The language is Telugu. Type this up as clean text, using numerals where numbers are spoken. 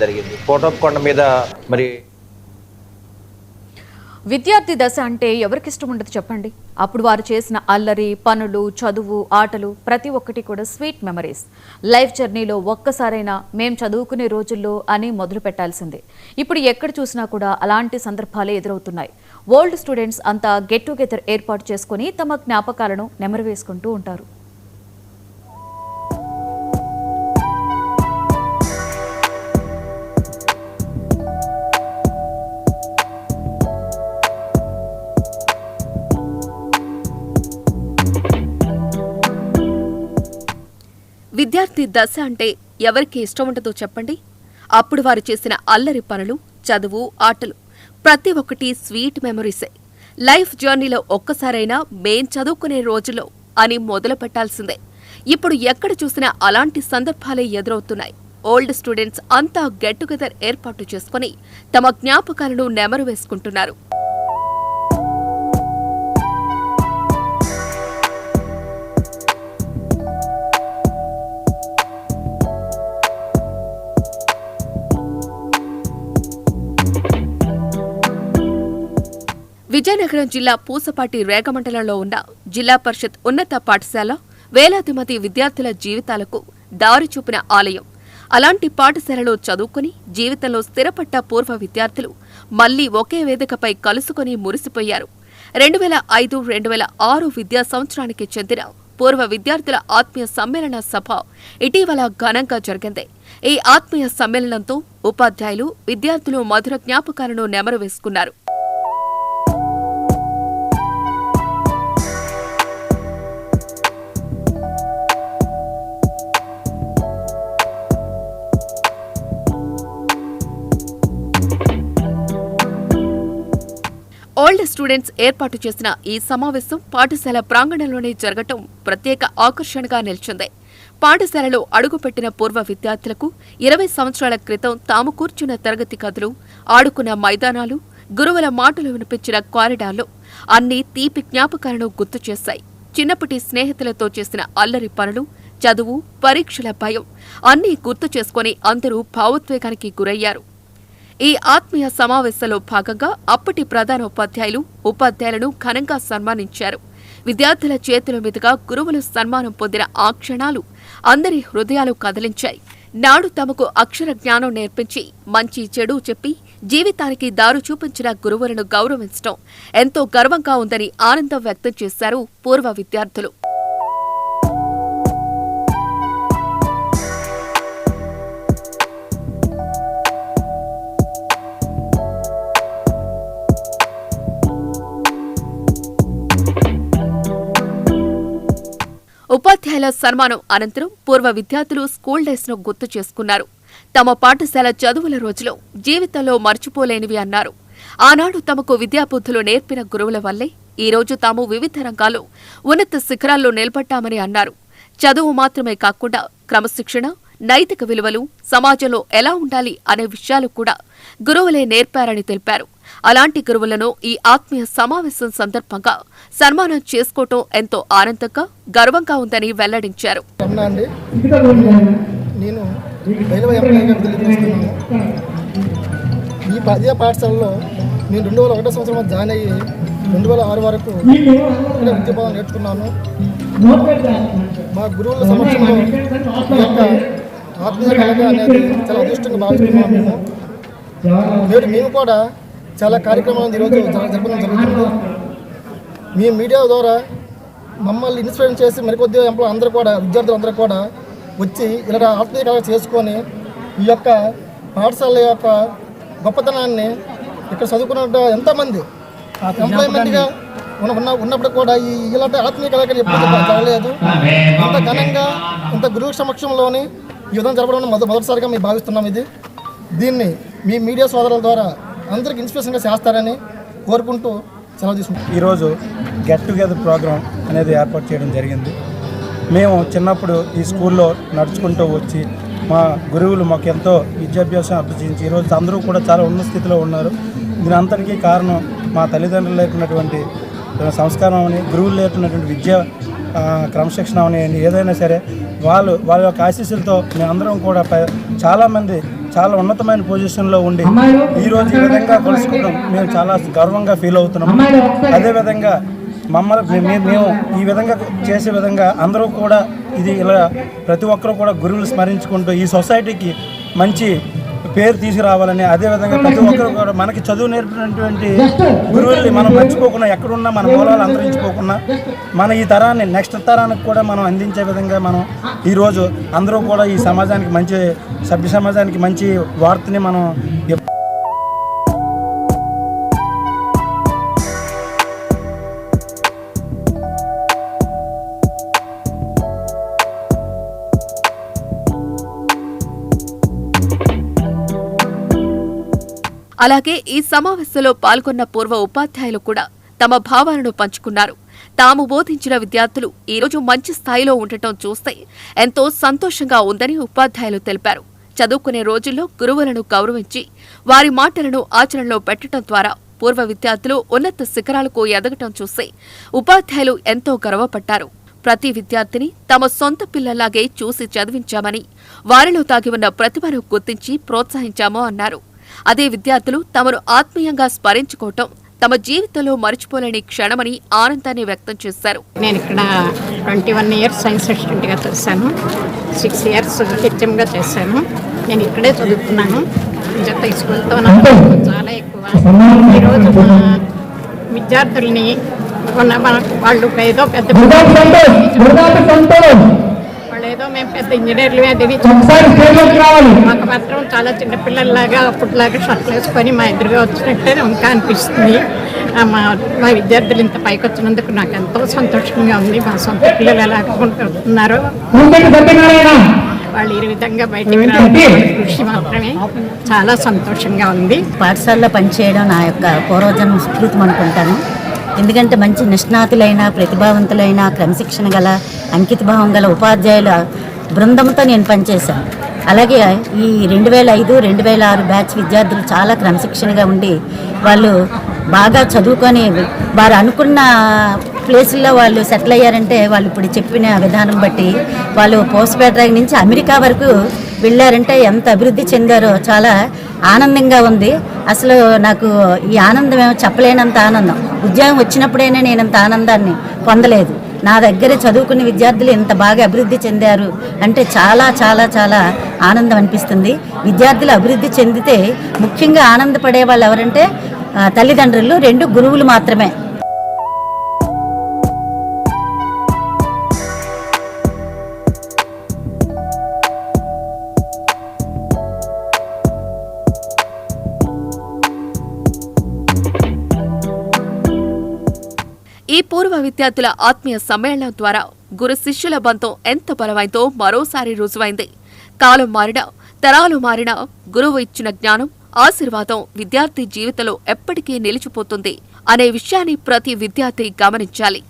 జరిగింది. కోటప్పకొండ మీద మరి విద్యార్థి దశ అంటే ఎవరికి ఇష్టం ఉండదు చెప్పండి. అప్పుడు వారు చేసిన అల్లరి, పనులు, చదువు, ఆటలు ప్రతి ఒక్కటి కూడా స్వీట్ మెమరీస్. లైఫ్ జర్నీలో ఒక్కసారైనా మేం చదువుకునే రోజుల్లో అని మొదలు పెట్టాల్సిందే. ఇప్పుడు ఎక్కడ చూసినా కూడా అలాంటి సందర్భాలే ఎదురవుతున్నాయి. ఓల్డ్ స్టూడెంట్స్ అంతా గెట్ టుగెదర్ ఏర్పాటు చేసుకుని తమ జ్ఞాపకాలను నెమరువేసుకుంటూ ఉంటారు. విద్యార్థి దశ అంటే ఎవరికి ఇష్టం ఉండదో చెప్పండి. అప్పుడు వారు చేసిన అల్లరి పనులు, చదువు, ఆటలు ప్రతి ఒక్కటి స్వీట్ మెమరీసే. లైఫ్ జర్నీలో ఒక్కసారైనా మేం చదువుకునే రోజుల్లో అని మొదలు పెట్టాల్సిందే. ఇప్పుడు ఎక్కడ చూసినా అలాంటి సందర్భాలే ఎదురవుతున్నాయి. ఓల్డ్ స్టూడెంట్స్ అంతా గెట్ టుగెదర్ ఏర్పాటు చేసుకుని తమ జ్ఞాపకాలను నెమరు వేసుకుంటున్నారు. విజయనగరం జిల్లా పూసపాటి రేగమండలంలో ఉన్న జిల్లా పరిషత్ ఉన్నత పాఠశాల వేలాది మంది విద్యార్థుల జీవితాలకు దారి చూపిన ఆలయం. అలాంటి పాఠశాలలో చదువుకుని జీవితంలో స్థిరపడ్డ పూర్వ విద్యార్థులు మళ్లీ ఒకే వేదికపై కలుసుకుని మురిసిపోయారు. 2005-2006 విద్యా సంవత్సరానికి చెందిన పూర్వ విద్యార్థుల ఆత్మీయ సమ్మేళన సభ ఇటీవల ఘనంగా జరిగింది. ఈ ఆత్మీయ సమ్మేళనంతో ఉపాధ్యాయులు, విద్యార్థులు మధుర జ్ఞాపకాలను నెమరు వేసుకున్నారు. ఓల్డ్ స్టూడెంట్స్ ఏర్పాటు చేసిన ఈ సమావేశం పాఠశాల ప్రాంగణంలోనే జరగటం ప్రత్యేక ఆకర్షణగా నిలిచింది. పాఠశాలలో అడుగుపెట్టిన పూర్వ విద్యార్థులకు 20 సంవత్సరాల క్రితం తాము కూర్చున్న తరగతి గదులు, ఆడుకున్న మైదానాలు, గురువుల మాటలు వినిపించిన కారిడార్లు అన్నీ తీపి జ్ఞాపకాలను గుర్తు చేశాయి. చిన్నప్పటి స్నేహితులతో చేసిన అల్లరి పనులు, చదువు, పరీక్షల భయం అన్నీ గుర్తు చేసుకుని అందరూ భావోద్వేగానికి గురయ్యారు. ఈ ఆత్మీయ సమావేశంలో భాగంగా అప్పటి ప్రధానోపాధ్యాయులు, ఉపాధ్యాయులను ఘనంగా సన్మానించారు. విద్యార్థుల చేతుల మీదుగా గురువులు సన్మానం పొందిన ఆ క్షణాలు అందరి హృదయాలు కదిలించాయి. నాడు తమకు అక్షర జ్ఞానం నేర్పించి మంచి చెడు చెప్పి జీవితానికి దారు చూపించిన గురువులను గౌరవించడం ఎంతో గర్వంగా ఉందని ఆనందం వ్యక్తం చేశారు పూర్వ విద్యార్థులు. ఉపాధ్యాయుల సన్మానం అనంతరం పూర్వ విద్యార్థులు స్కూల్ డేస్ ను గుర్తు చేసుకున్నారు. తమ పాఠశాల చదువుల రోజులో జీవితంలో మర్చిపోలేనివి అన్నారు. ఆనాడు తమకు విద్యాబుద్ధులు నేర్పిన గురువుల వల్లే ఈ రోజు తాము వివిధ రంగాల్లో ఉన్నత శిఖరాల్లో నిలబడ్డామని అన్నారు. చదువు మాత్రమే కాకుండా క్రమశిక్షణ, నైతిక విలువలు, సమాజంలో ఎలా ఉండాలి అనే విషయాలు కూడా గురువులే నేర్పారని తెలిపారు. అలాంటి గురువులను ఈ ఆత్మీయ సమావేశం సందర్భంగా సన్మానం చేసుకోవటం ఎంతో ఆనందంగా, గర్వంగా ఉందని వెల్లడించారు. ఈ పాఠశాలలో నేను 2001 సంవత్సరం జాయిన్ అయ్యి 2006 వరకు విద్యాబోధన నేర్చుకున్నాను. మా గురువుల సమక్షంలో ఈ యొక్క ఆత్మీయ కలగ అనేది చాలా అదృష్టంగా భావిస్తున్నాము. మేము కూడా చాలా కార్యక్రమాలను ఈరోజు జరపడం జరుగుతుంది. మీ మీడియా ద్వారా మమ్మల్ని ఇన్స్పైర్ చేసి మరికొద్ది ఎంప్లాయ్ అందరూ కూడా, విద్యార్థులందరూ కూడా వచ్చి ఇలా ఆత్మీయ కళ చేసుకొని ఈ యొక్క పాఠశాల యొక్క గొప్పతనాన్ని ఇక్కడ చదువుకున్న ఎంతోమంది ఎంప్లాయ్మెంట్గా ఉన్నప్పుడు కూడా ఇలాంటి ఆత్మీయ కళాకారులు ఎప్పుడు జరగలేదు. ఇంత ఘనంగా ఇంత గురువు సమక్షంలోని ఈ విధంగా జరపడం మొదటిసారిగా మేము భావిస్తున్నాం. దీన్ని మీ మీడియా సోదరుల ద్వారా అందరికి ఇన్స్పిరేషన్గా చేస్తారని కోరుకుంటూ సెలవు తీసుకుంటాం. ఈరోజు గెట్ టుగెదర్ ప్రోగ్రాం అనేది ఏర్పాటు చేయడం జరిగింది. మేము చిన్నప్పుడు ఈ స్కూల్లో నడుచుకుంటూ వచ్చి మా గురువులు మాకు ఎంతో విద్యాభ్యాసం అభ్యసించి ఈరోజు అందరూ కూడా చాలా ఉన్నత స్థితిలో ఉన్నారు. దీని అంతటికీ కారణం మా తల్లిదండ్రులు లేకున్నటువంటి సంస్కారం అని, గురువులు లేకున్నటువంటి విద్య క్రమశిక్షణ అని, ఏదైనా సరే వాళ్ళ యొక్క ఆశీస్సులతో మేమందరం కూడా చాలామంది చాలా ఉన్నతమైన పొజిషన్లో ఉండి ఈరోజు ఈ విధంగా కలుసుకోవడం మేము చాలా గర్వంగా ఫీల్ అవుతున్నాం. అదేవిధంగా మేము ఈ విధంగా చేసే విధంగా అందరూ కూడా ఇది ఇలా ప్రతి ఒక్కరూ కూడా గురువులు స్మరించుకుంటూ ఈ సొసైటీకి మంచి పేరు తీసుకురావాలని, అదేవిధంగా ప్రతి ఒక్కరు కూడా మనకి చదువు నేర్పినటువంటి గురువుల్ని మనం మర్చిపోకుండా, ఎక్కడున్నా మన మూలాలు అంతరించిపోకుండా మన ఈ తరాన్ని నెక్స్ట్ తరానికి కూడా మనం అందించే విధంగా మనం ఈరోజు అందరూ కూడా ఈ సమాజానికి మంచి సభ్య సమాజానికి మంచి వార్తని మనం అలాగే ఈ సమావేశంలో పాల్గొన్న పూర్వ ఉపాధ్యాయులు కూడా తమ భావాలను పంచుకున్నారు. తాము బోధించిన విద్యార్థులు ఈరోజు మంచి స్థాయిలో ఉండటం చూస్తే ఎంతో సంతోషంగా ఉందని ఉపాధ్యాయులు తెలిపారు. చదువుకునే రోజుల్లో గురువులను గౌరవించి వారి మాటలను ఆచరణలో పెట్టడం ద్వారా పూర్వ విద్యార్థులు ఉన్నత శిఖరాలకు ఎదగటం చూసి ఉపాధ్యాయులు ఎంతో గర్వపడ్డారు. ప్రతి విద్యార్థిని తమ సొంత పిల్లలాగే చూసి చదివించామని, వారిలో దాగి ఉన్న ప్రతిభను గుర్తించి ప్రోత్సహించామో అన్నారు. అదే విద్యార్థులు తమను ఆత్మీయంగా స్మరించుకోవటం తమ జీవితంలో మర్చిపోలేని క్షణమని ఆనందాన్ని వ్యక్తం చేశారు. నేను ఇక్కడ 21 ఇయర్స్ సైన్స్ అసిస్టెంట్గా చేశాను, 6 ఇయర్స్ హెచ్ఎంగా చేశాను. నేను ఇక్కడే చదువుతున్నాను. జత స్కూల్తో నాకు చాలా ఎక్కువ. ఈరోజు మా విద్యార్థుల్ని వాళ్ళు ఏదో పెద్ద ఏదో మేము పెద్ద ఇంజనీర్లు మాకు మాత్రం చాలా చిన్నపిల్లల్లాగా అప్పట్లాగా షర్ట్లు వేసుకొని మా ఎదురుగా వచ్చినట్టే ఇంకా అనిపిస్తుంది. మా విద్యార్థులు ఇంత పైకి వచ్చినందుకు నాకు ఎంతో సంతోషంగా ఉంది. మా సొంత పిల్లలు ఎలా ఉన్నారో వాళ్ళు ఈ విధంగా బయటికి రావడం కృషి మాత్రమే చాలా సంతోషంగా ఉంది. పాఠశాలలో పనిచేయడం నా యొక్క పూర్వజన్మ స్ఫూర్తి అనుకుంటాను. ఎందుకంటే మంచి నిష్ణాతులైన, ప్రతిభావంతులైన, క్రమశిక్షణ గల, అంకితభావం గల ఉపాధ్యాయుల బృందంతో నేను పనిచేశాను. అలాగే ఈ 2005, 2006 బ్యాచ్ విద్యార్థులు చాలా క్రమశిక్షణగా ఉండి వాళ్ళు బాగా చదువుకొని వారు అనుకున్న ప్లేసుల్లో వాళ్ళు సెటిల్ అయ్యారంటే వాళ్ళు ఇప్పుడు చెప్పిన విధానం బట్టి వాళ్ళు పోస్ట్ గ్రాడ్యుయేట్ నుంచి అమెరికా వరకు వెళ్ళారంటే ఎంత అభివృద్ధి చెందారో చాలా ఆనందంగా ఉంది. అసలు నాకు ఈ ఆనందం ఏమో చెప్పలేనంత ఆనందం. ఉద్యోగం వచ్చినప్పుడైనా నేను అంత ఆనందాన్ని పొందలేదు. నా దగ్గర చదువుకున్న విద్యార్థులు ఇంత బాగా అభివృద్ధి చెందారు అంటే చాలా చాలా చాలా ఆనందం అనిపిస్తుంది. విద్యార్థులు అభివృద్ధి చెందితే ముఖ్యంగా ఆనందపడే వాళ్ళు ఎవరంటే తల్లిదండ్రులు, 2 గురువులు మాత్రమే. ఈ పూర్వ విద్యార్థుల ఆత్మీయ సమ్మేళనం ద్వారా గురు శిష్యుల బంధం ఎంత బలమైందో మరోసారి రుజువైంది. కాలం మారినా, తరాలు మారినా గురువు ఇచ్చిన జ్ఞానం, ఆశీర్వాదం విద్యార్థి జీవితంలో ఎప్పటికీ నిలిచిపోతుంది అనే విషయాన్ని ప్రతి విద్యార్థి గమనించాలి.